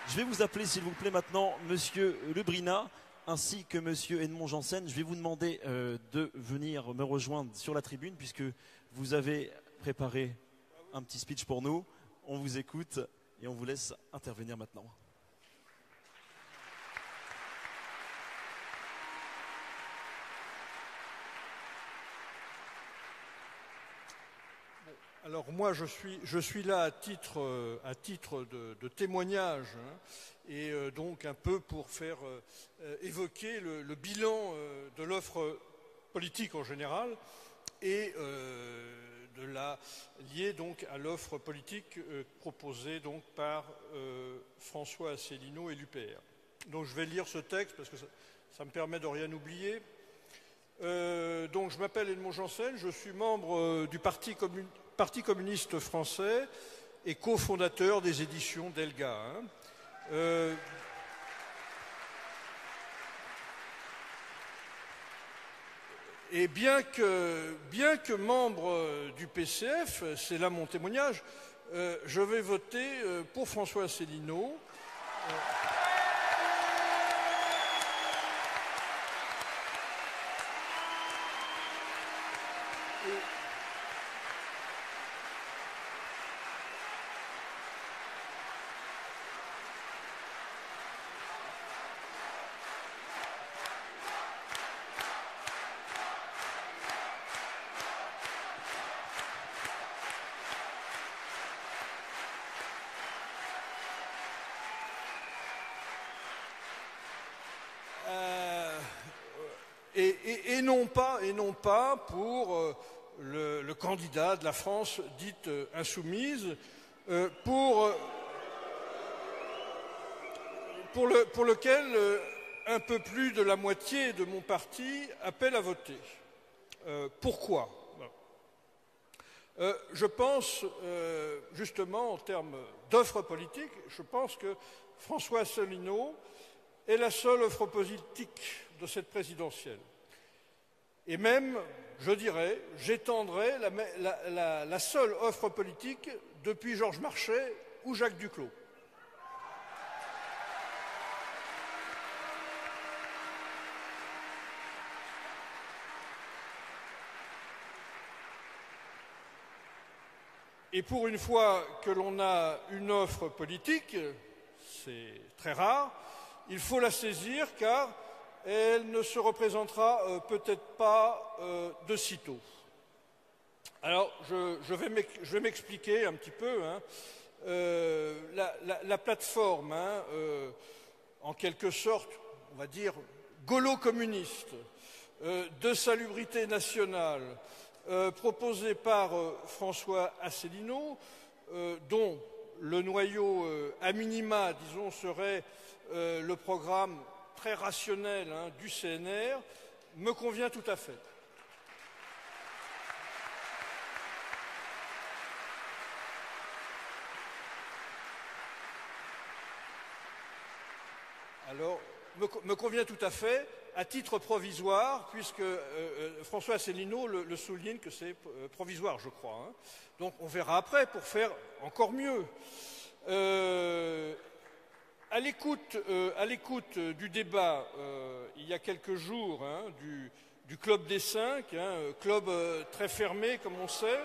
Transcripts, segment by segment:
Je vais vous appeler, s'il vous plaît, maintenant Monsieur Lebrina ainsi que Monsieur Edmond Janssen. Je vais vous demander de venir me rejoindre sur la tribune puisque vous avez préparé un petit speech pour nous. On vous écoute et on vous laisse intervenir maintenant. Alors moi je suis là à titre de témoignage et donc un peu pour faire évoquer le bilan de l'offre politique en général et liée donc à l'offre politique proposée donc par François Asselineau et l'UPR. Donc je vais lire ce texte parce que ça me permet de rien oublier. Donc je m'appelle Edmond Janssen, je suis membre du Parti communiste français et cofondateur des éditions Delga. Et bien que membre du PCF, c'est là mon témoignage, je vais voter pour François Asselineau. Et non pas pour le candidat de la France dite insoumise, pour lequel un peu plus de la moitié de mon parti appelle à voter. Pourquoi ? Je pense, justement, en termes d'offre politique, je pense que François Asselineau est la seule offre politique de cette présidentielle. Et même, je dirais, j'étendrai la seule offre politique depuis Georges Marchais ou Jacques Duclos. Et pour une fois que l'on a une offre politique, c'est très rare, il faut la saisir car elle ne se représentera peut-être pas de sitôt. Alors, je vais m'expliquer un petit peu. La plateforme, en quelque sorte, on va dire, gaulo-communiste, de salubrité nationale, proposée par François Asselineau, dont le noyau à minima, disons, serait le programme très rationnel du CNR, me convient tout à fait. Alors, me convient tout à fait, à titre provisoire, puisque François Asselineau le souligne que c'est provisoire, je crois. Donc on verra après pour faire encore mieux. À l'écoute du débat, il y a quelques jours, du Club des 5, club très fermé, comme on sait.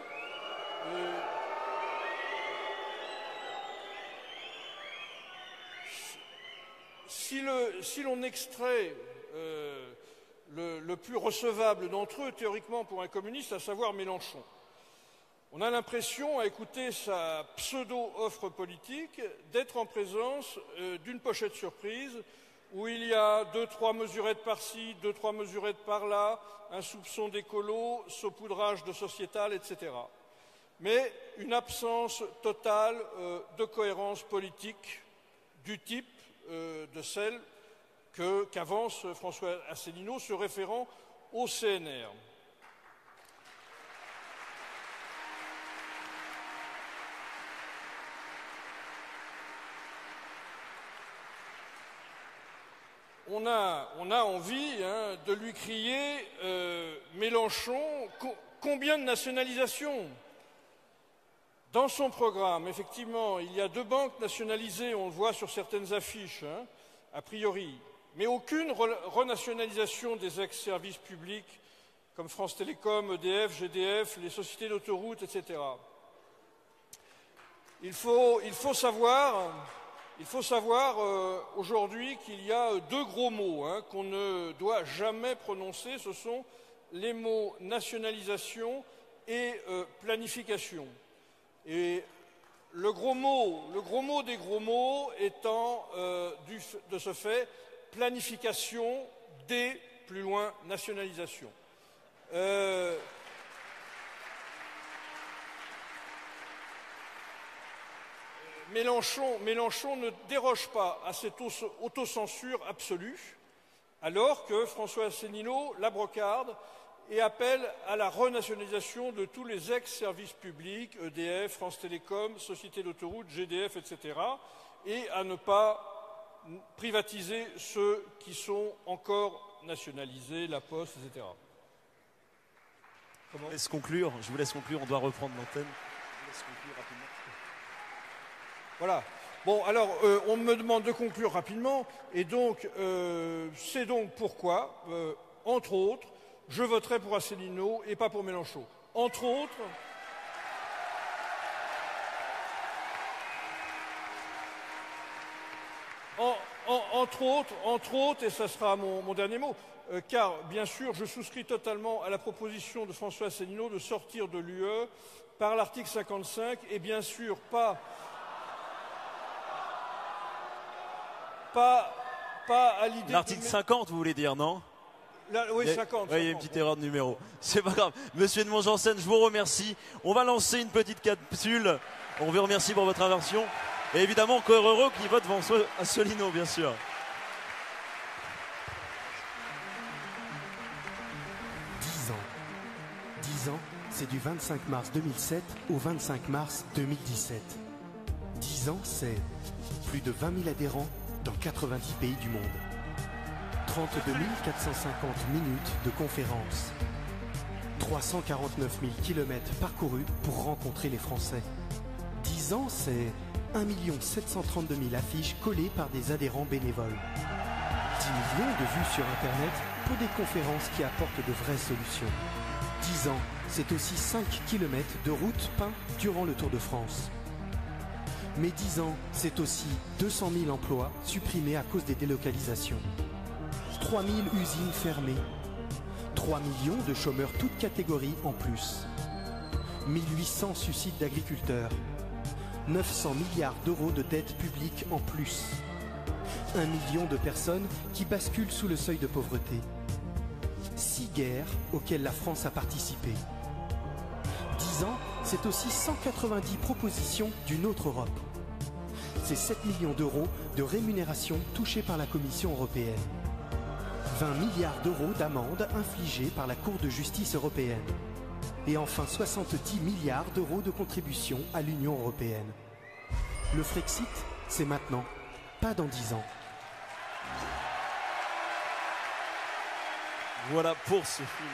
Si l'on extrait le plus recevable d'entre eux, théoriquement pour un communiste, à savoir Mélenchon, on a l'impression, à écouter sa pseudo-offre politique, d'être en présence d'une pochette surprise où il y a 2-3 mesurettes par-ci, 2-3 mesurettes par-là, un soupçon d'écolo, saupoudrage de sociétal, etc. Mais une absence totale de cohérence politique du type de celle qu'avance François Asselineau se référant au CNR. On a envie de lui crier Mélenchon, combien de nationalisations ? Dans son programme, effectivement, il y a 2 banques nationalisées, on le voit sur certaines affiches, hein, a priori, mais aucune renationalisation des ex-services publics comme France Télécom, EDF, GDF, les sociétés d'autoroutes, etc. Il faut savoir aujourd'hui qu'il y a 2 gros mots hein, qu'on ne doit jamais prononcer, ce sont les mots nationalisation et planification. Et le gros mot des gros mots étant de ce fait planification des plus loin nationalisation. Mélenchon ne déroge pas à cette autocensure absolue, alors que François Asselineau la brocarde et appelle à la renationalisation de tous les ex-services publics, EDF, France Télécom, Société d'autoroute, GDF, etc., et à ne pas privatiser ceux qui sont encore nationalisés, la Poste, etc. Je vous laisse conclure, on doit reprendre l'antenne. Je vous laisse conclure rapidement. Voilà. Bon, alors, on me demande de conclure rapidement, et donc, c'est donc pourquoi, entre autres, je voterai pour Asselineau et pas pour Mélenchon. Entre autres, et ça sera mon dernier mot, car, bien sûr, je souscris totalement à la proposition de François Asselineau de sortir de l'UE par l'article 55, et bien sûr pas à l'idée... L'article 50, vous voulez dire, non? Oui, 50. Oui, il y a une petite erreur de numéro. C'est pas grave. Monsieur Edmond-Janssen, je vous remercie. On va lancer une petite capsule. On vous remercie pour votre inversion. Et évidemment, encore heureux qui vote François Asselineau, bien sûr. 10 ans. 10 ans, c'est du 25 mars 2007 au 25 mars 2017. 10 ans, c'est plus de 20 000 adhérents dans 90 pays du monde. 32 450 minutes de conférences. 349 000 kilomètres parcourus pour rencontrer les Français. 10 ans, c'est 1 732 000 affiches collées par des adhérents bénévoles. 10 millions de vues sur Internet pour des conférences qui apportent de vraies solutions. 10 ans, c'est aussi 5 kilomètres de routes peints durant le Tour de France. Mais 10 ans, c'est aussi 200 000 emplois supprimés à cause des délocalisations. 3 000 usines fermées. 3 millions de chômeurs toutes catégories en plus. 1800 suicides d'agriculteurs. 900 milliards d'euros de dettes publiques en plus. 1 million de personnes qui basculent sous le seuil de pauvreté. 6 guerres auxquelles la France a participé. 10 ans, c'est aussi 190 propositions d'une autre Europe. C'est 7 millions d'euros de rémunération touchée par la Commission européenne. 20 milliards d'euros d'amendes infligées par la Cour de justice européenne. Et enfin 70 milliards d'euros de contributions à l'Union européenne. Le Frexit, c'est maintenant, pas dans 10 ans. Voilà pour ce film.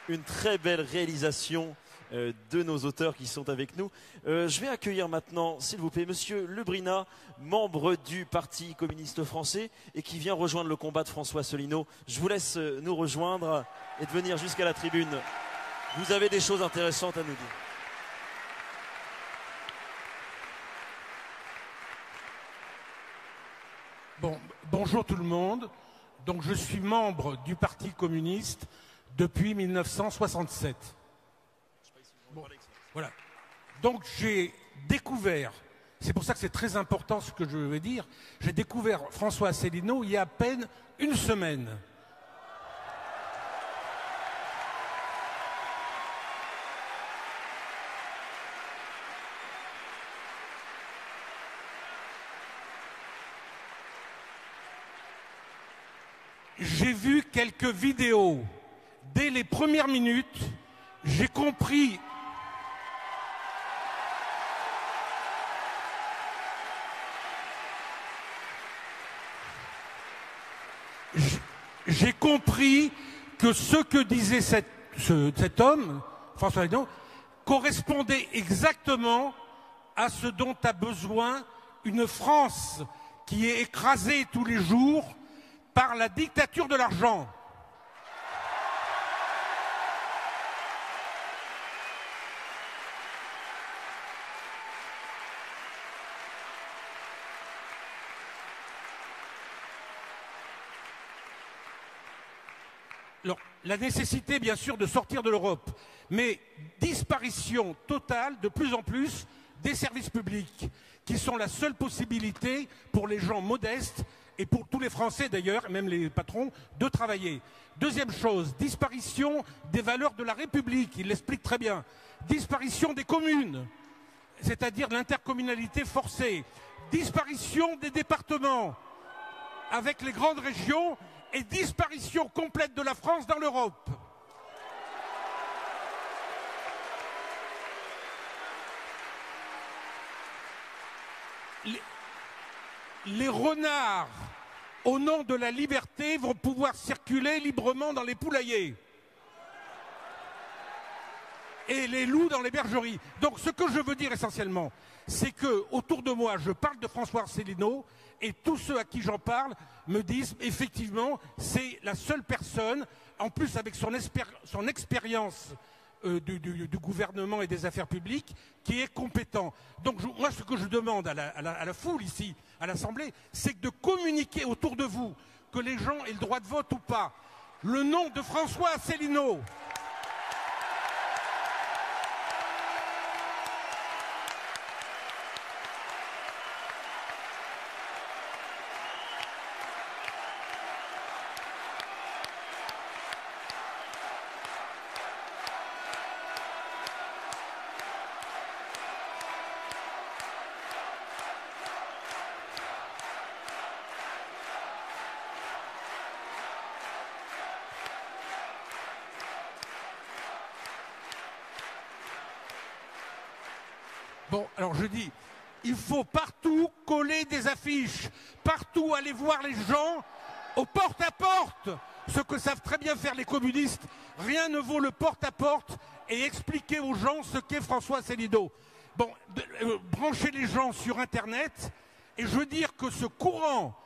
Une très belle réalisation de nos auteurs qui sont avec nous. Je vais accueillir maintenant, s'il vous plaît, Monsieur Le Brinat, membre du Parti communiste français et qui vient rejoindre le combat de François Asselineau. Je vous laisse nous rejoindre et de venir jusqu'à la tribune. Vous avez des choses intéressantes à nous dire. Bon, bonjour tout le monde. Donc je suis membre du Parti communiste depuis 1967. Bon, voilà. Donc j'ai découvert, c'est pour ça que c'est très important ce que je vais dire, j'ai découvert François Asselineau il y a à peine une semaine. J'ai vu quelques vidéos. Dès les premières minutes, j'ai compris. j'ai compris que ce que disait cet homme, François Asselineau, correspondait exactement à ce dont a besoin une France qui est écrasée tous les jours par la dictature de l'argent. Alors, la nécessité, bien sûr, de sortir de l'Europe, mais disparition totale, de plus en plus, des services publics, qui sont la seule possibilité pour les gens modestes, et pour tous les Français d'ailleurs, même les patrons, de travailler. Deuxième chose, disparition des valeurs de la République, il l'explique très bien. Disparition des communes, c'est-à-dire l'intercommunalité forcée. Disparition des départements, avec les grandes régions, et disparition complète de la France dans l'Europe. Les renards, au nom de la liberté, vont pouvoir circuler librement dans les poulaillers. Et les loups dans les bergeries. Donc ce que je veux dire essentiellement, c'est que autour de moi, je parle de François Asselineau, et tous ceux à qui j'en parle me disent effectivement c'est la seule personne, en plus avec son expérience du gouvernement et des affaires publiques, qui est compétent. Donc moi ce que je demande à la foule ici, à l'Assemblée, c'est de communiquer autour de vous, que les gens aient le droit de vote ou pas, le nom de François Asselineau. Bon, alors je dis, il faut partout coller des affiches, partout aller voir les gens au porte-à-porte, ce que savent très bien faire les communistes. Rien ne vaut le porte-à-porte et expliquer aux gens ce qu'est François Asselineau. Bon, brancher les gens sur Internet, et je veux dire que ce courant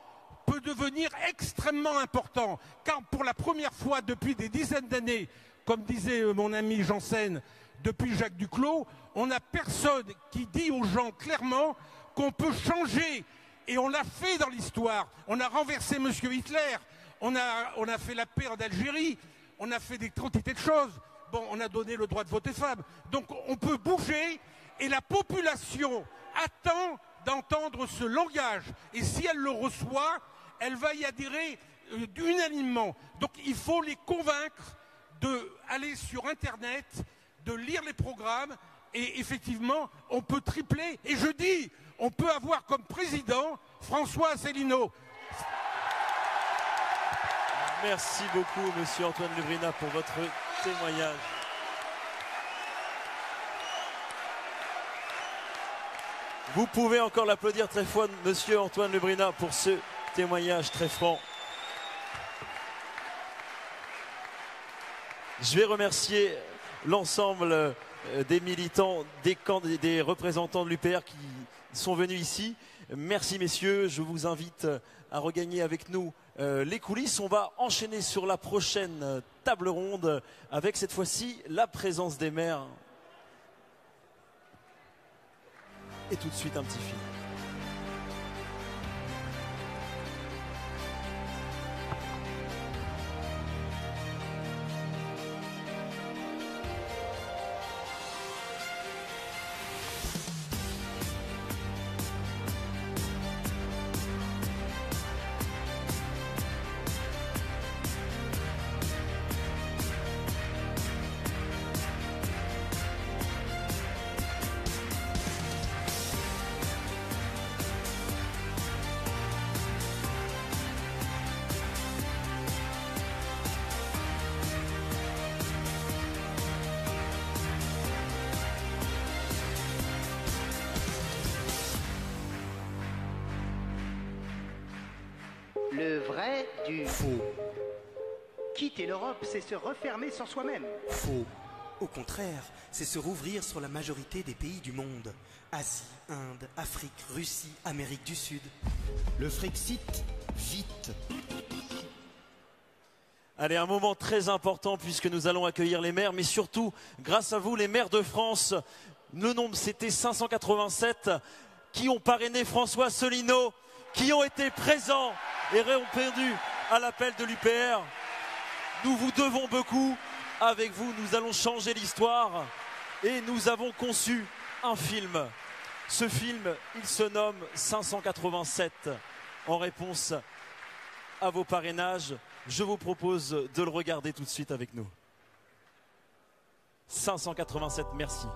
peut devenir extrêmement important, car pour la première fois depuis des dizaines d'années, comme disait mon ami Janssen, depuis Jacques Duclos, on n'a personne qui dit aux gens clairement qu'on peut changer. Et on l'a fait dans l'histoire. On a renversé M. Hitler, on a fait la paix en Algérie, on a fait des quantités de choses. Bon, on a donné le droit de voter femmes. Donc on peut bouger, et la population attend d'entendre ce langage. Et si elle le reçoit, elle va y adhérer unanimement. Donc il faut les convaincre d'aller sur Internet, de lire les programmes, et effectivement, on peut tripler. Et je dis, on peut avoir comme président François Asselineau. Merci beaucoup, monsieur Antoine Lebrina, pour votre témoignage. Vous pouvez encore l'applaudir très fort, monsieur Antoine Lebrina, pour ce témoignage très franc. Je vais remercier l'ensemble des militants, des représentants de l'UPR qui sont venus ici. Merci messieurs, je vous invite à regagner avec nous les coulisses. On va enchaîner sur la prochaine table ronde avec cette fois-ci la présence des maires. Et tout de suite un petit film. Le vrai du Faux. Quitter l'Europe, c'est se refermer sur soi-même. Faux. Au contraire, c'est se rouvrir sur la majorité des pays du monde. Asie, Inde, Afrique, Russie, Amérique du Sud. Le Frexit, vite. Allez, un moment très important puisque nous allons accueillir les maires, mais surtout, grâce à vous, les maires de France, le nombre c'était 587, qui ont parrainé François Asselineau, qui ont été présents et répondu à l'appel de l'UPR. Nous vous devons beaucoup. Avec vous, nous allons changer l'histoire et nous avons conçu un film. Ce film, il se nomme 587. En réponse à vos parrainages, je vous propose de le regarder tout de suite avec nous. 587, merci.